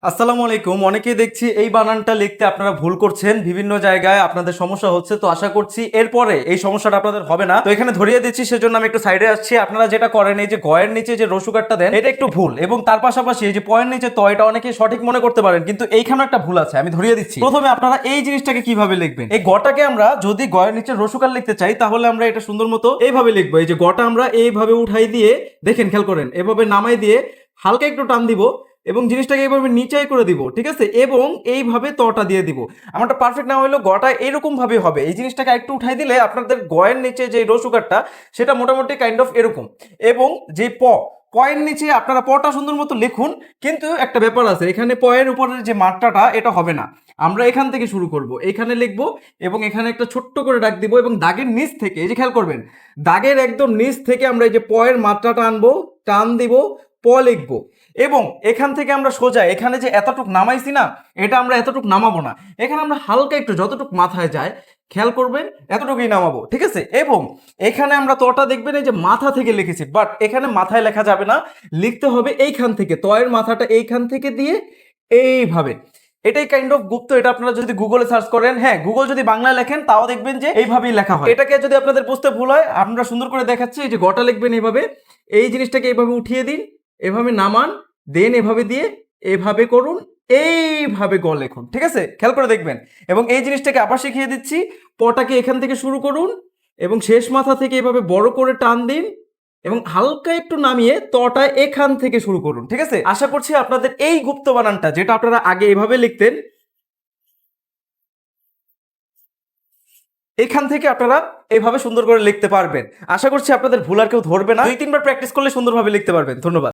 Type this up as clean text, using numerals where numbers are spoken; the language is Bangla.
আসসালামু আলাইকুম। অনেকেই দেখছি এই বানানটা লিখতে আপনারা ভুল করছেন, বিভিন্ন জায়গায় আপনাদের সমস্যা হচ্ছে। তো আশা করছি এরপরে এই সমস্যাটা আপনাদের হবে না। তো এখানে ধরিয়ে দিচ্ছি, সেজন্য আমি একটু সাইডে আসছি। আপনারা যেটা করেন, এই যে গয়ের নিচে যে রসুকারটা দেন, এটা একটু ভুল, এবং তার পাশাপাশি এই যে পয়ের নিচে তো, এটা অনেকে সঠিক মনে করতে পারেন, কিন্তু এইখানে একটা ভুল আছে। আমি ধরিয়ে দিচ্ছি। প্রথমে আপনারা এই জিনিসটাকে কিভাবে লিখবেন, এই গটাকে আমরা যদি গয়ের নিচে রসুকার লিখতে চাই, তাহলে আমরা এটা সুন্দর মতো এইভাবে লিখবো। এই যে গটা আমরা এইভাবে উঠাই দিয়ে, দেখেন খেয়াল করেন, এভাবে নামাই দিয়ে হালকা একটু টান দিব এবং জিনিসটাকে এইভাবে নিচাই করে দিব, ঠিক আছে, এবং এইভাবে তটা দিয়ে দিব। আমারটা পারফেক্ট না হলেও গটা এরকম ভাবে হবে। এই জিনিসটাকে একটু উঠাই দিলে আপনাদের গয়ের নিচে যে রসুকারটা, সেটা মোটামুটি কাইন্ড অফ এরকম। এবং যে পয়ের নিচে আপনারা পটা সুন্দর মতো লিখুন, কিন্তু একটা ব্যাপার আছে, এখানে পয়ের উপরের যে মাত্রাটা, এটা হবে না। আমরা এখান থেকে শুরু করব, এখানে লিখবো এবং এখানে একটা ছোট্ট করে দাগ দিব, এবং দাগের নিচ থেকে, এই যে খেয়াল করবেন, দাগের একদম নিচ থেকে আমরা এই যে পয়ের মাত্রাটা আনবো, টান দিব, লিখবো। এবং এখান থেকে আমরা সোজা এখানে যে এতটুক নামাইছি না, এটা আমরা এতটুক নামাবো না। এখানে আমরা হালকা একটু যতটুক মাথায় যায়, খেয়াল করবেন, এতটুকুই নামাবো, ঠিক আছে। এবং এখানে আমরা তটা দেখবেন এই যে মাথা থেকে লিখেছি, বাট এখানে মাথায় লেখা যাবে না, লিখতে হবে এইখান থেকে, তয়ের মাথাটা এইখান থেকে দিয়ে এইভাবে। এটাই কাইন্ড অফ গুপ্ত। এটা আপনারা যদি গুগলে সার্চ করেন, হ্যাঁ, গুগল যদি বাংলায় লেখেন, তাও দেখবেন যে এইভাবেই লেখা হয়। এটাকে যদি আপনাদের বুঝতে ভুল হয়, আমরা সুন্দর করে দেখাচ্ছি। এই যে গটা লিখবেন এইভাবে, এই জিনিসটাকে এইভাবে উঠিয়ে দিন, এভাবে নামান, দেন এভাবে দিয়ে এভাবে করুন, এইভাবে গ লেখুন, ঠিক আছে, খেয়াল করে দেখবেন। এবং এই জিনিসটাকে আবার শিখিয়ে দিচ্ছি, পটাকে এখান থেকে শুরু করুন এবং শেষ মাথা থেকে এভাবে বড় করে টান দিন এবং হালকা একটু নামিয়ে তটা এখান থেকে শুরু করুন, ঠিক আছে। আশা করছি আপনাদের এই গুপ্ত বানানটা, যেটা আপনারা আগে এভাবে লিখতেন, এখান থেকে আপনারা এইভাবে সুন্দর করে লিখতে পারবেন। আশা করছি আপনাদের ভুল আর কেউ ধরবে না। 2-3 বার প্র্যাকটিস করলে সুন্দরভাবে লিখতে পারবেন। ধন্যবাদ।